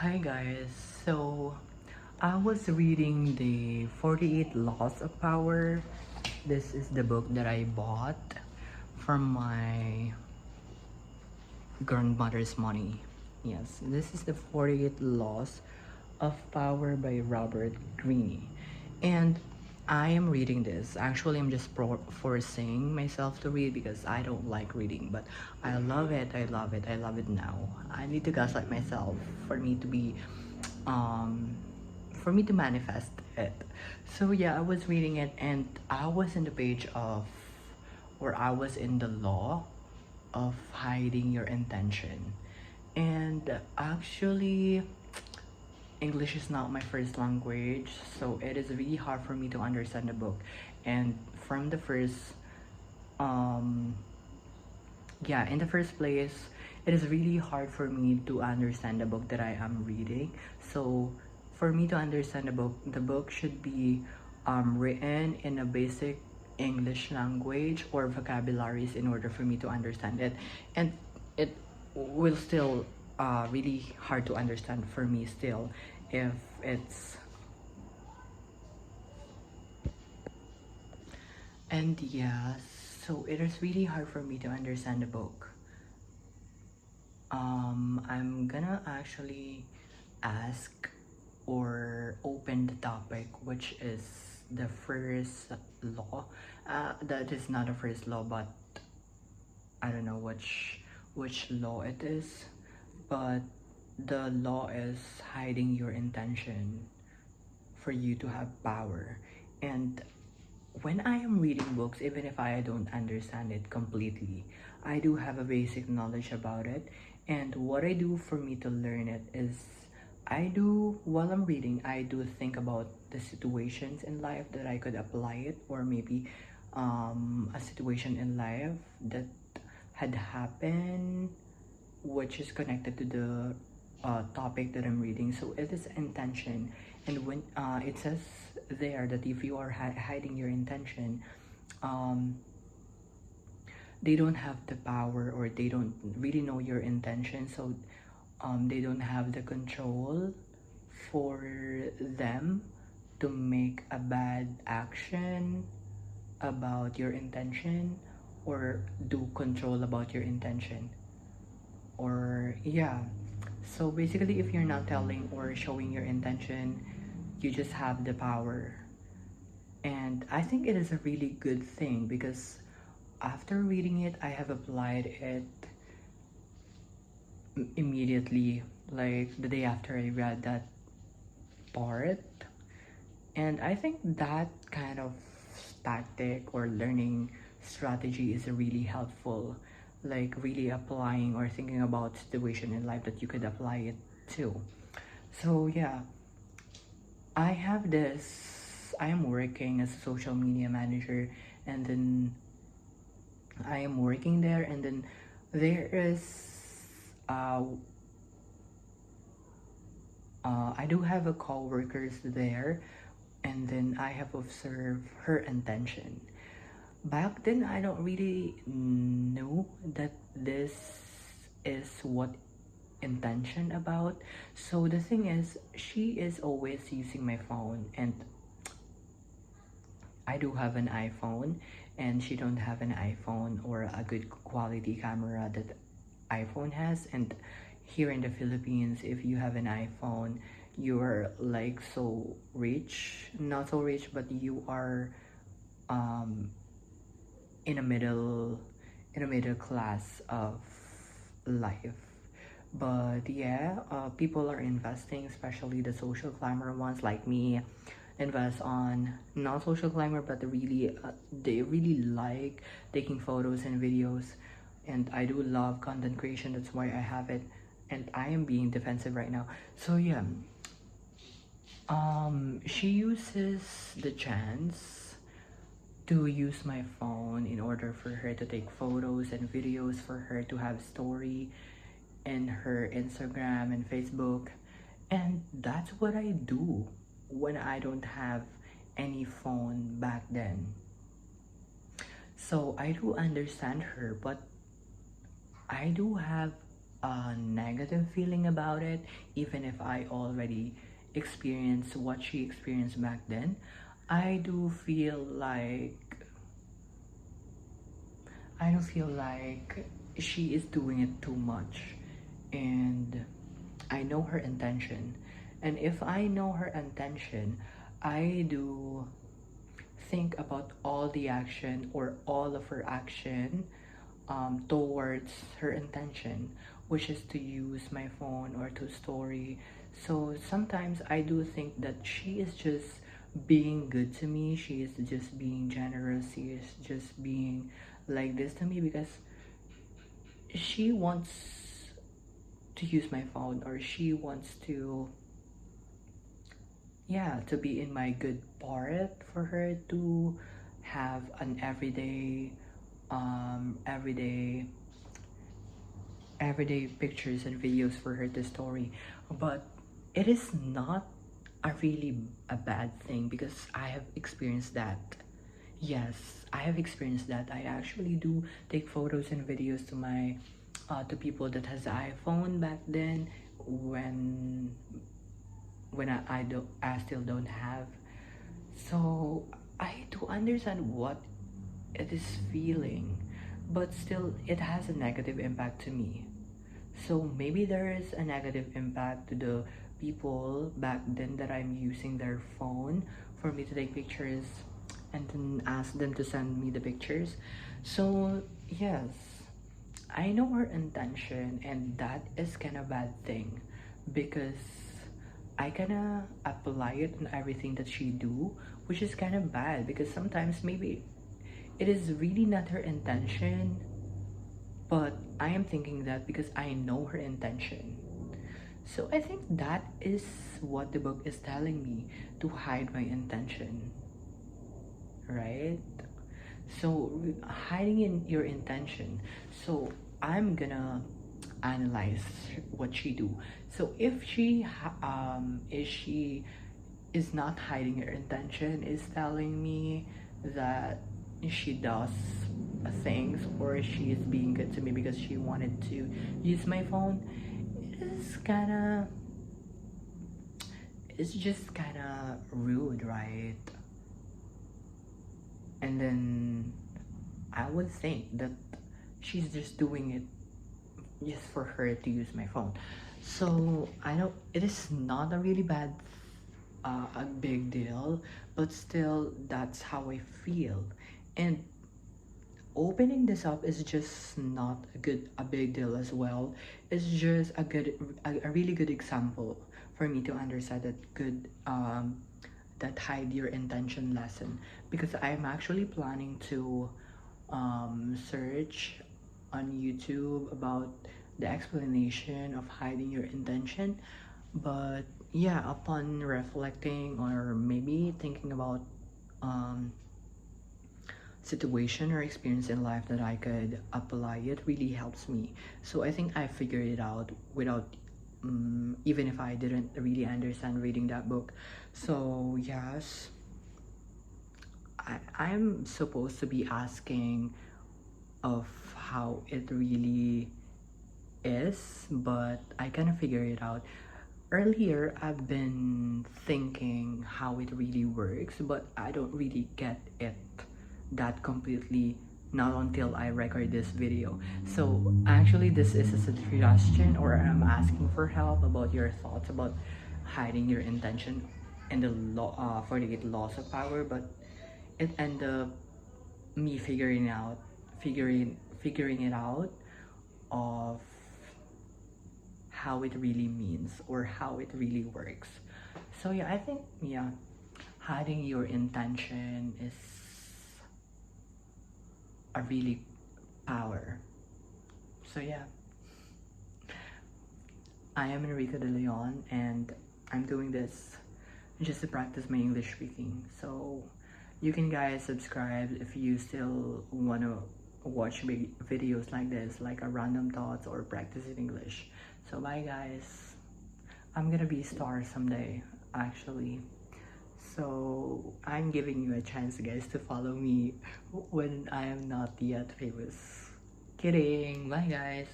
Hi guys, so I was reading the 48 Laws of Power. This is the book that I bought from my grandmother's money. Yes, this is the 48 Laws of Power by Robert Greene. And I am reading this. Actually, I'm just forcing myself to read because I don't like reading, but I love it. I love it. I love it now. I need to gaslight myself for me to be um for me to manifest it. So yeah, I was reading it and I was in the page of or I was in the law of hiding your intention. And actually, English is not my first language, so it is really hard for me to understand the book. And from the first, um, yeah, in the first place, it is really hard for me to understand the book that I am reading. So, for me to understand the book should be written in a basic English language or vocabularies in order for me to understand it. And it will still really hard to understand for me still if it's and yeah, so it is really hard for me to understand the book. I'm gonna actually ask or open the topic, which is the first law. That is not the first law, but I don't know which law it is. But the law is hiding your intention for you to have power. And when I am reading books, even if I don't understand it completely, I do have a basic knowledge about it. And what I do for me to learn it is while I'm reading, I do think about the situations in life that I could apply it, or maybe a situation in life that had happened which is connected to the topic that I'm reading. So it is intention, and when it says there that if you are hiding your intention, um, they don't have the power or they don't really know your intention, so they don't have the control for them to make a bad action about your intention or do control about your intention or yeah. So basically, if you're not telling or showing your intention, you just have the power. And I think it is a really good thing because after reading it, I have applied it immediately, like the day after I read that part. And I think that kind of tactic or learning strategy is really helpful, like really applying or thinking about situation in life that you could apply it to. So yeah, I have this. I am working as a social media manager, and then I am working there, and then there is uh, I do have a co-workers there, and then I have observed her intention. Back then, I don't really know that this is what intention about. So the thing is, she is always using my phone, and I do have an iPhone, and she don't have an iPhone or a good quality camera that iPhone has. And here in the Philippines, if you have an iPhone, you are like so rich, not so rich, but you are um in a middle class of life. But yeah, people are investing, especially the social climber ones like me, invest on non-social climber, but they really like taking photos and videos, and I do love content creation. That's why I have it, and I am being defensive right now. So yeah, she uses the chance to use my phone in order for her to take photos and videos, for her to have story in her Instagram and Facebook. And that's what I do when I don't have any phone back then. So I do understand her, but I do have a negative feeling about it, even if I already experienced what she experienced back then. I do feel like I don't feel like she is doing it too much, and I know her intention. And if I know her intention, I do think about all the action or all of her action towards her intention, which is to use my phone or to story. So sometimes I do think that she is just being good to me. She is just being generous. She is just being like this to me because she wants to use my phone, or she wants to, yeah, to be in my good part, for her to have an everyday everyday pictures and videos for her to story. But it is not a really a bad thing because I have experienced that. Yes, I have experienced that. I actually do take photos and videos to my to people that has iPhone back then, when I still don't have. So I do understand what it is feeling, but still it has a negative impact to me. So maybe there is a negative impact to the people back then that I'm using their phone for me to take pictures and then ask them to send me the pictures. So yes, I know her intention, and that is kind of bad thing because I kind of apply it on everything that she do, which is kind of bad because sometimes maybe it is really not her intention, but I am thinking that because I know her intention. So I think that is what the book is telling me, to hide my intention, right? So hiding in your intention. So I'm gonna analyze what she do. So if she is not hiding her intention, is telling me that she does things, or she is being good to me because she wanted to use my phone, it is kind of, it's just kind of rude, right? And then I would think that she's just doing it just for her to use my phone. So I know it is not a really bad a big deal, but still that's how I feel. And opening this up is just not a big deal as well. It's just a really good example for me to understand that hide your intention lesson, because I'm actually planning to search on YouTube about the explanation of hiding your intention. But yeah, upon reflecting or maybe thinking about um, situation or experience in life that I could apply, it really helps me. So I think I figured it out without even if I didn't really understand reading that book. So yes, I'm supposed to be asking of how it really is, but I kind of figure it out. Earlier, I've been thinking how it really works, but I don't really get it that completely, not until I record this video. So actually, this is a suggestion, or I'm asking for help about your thoughts about hiding your intention and the law 48 laws of power. But it ended up me figuring it out of how it really means or how it really works. So yeah, I think, yeah, hiding your intention is a really power. So yeah, I am Enrico de Leon, and I'm doing this just to practice my English speaking. So you can guys subscribe if you still want to watch videos like this, like a random thoughts or practicing English. So bye guys. I'm gonna be a star someday, actually. So I'm giving you a chance, guys, to follow me when I am not yet famous. Kidding. Bye guys.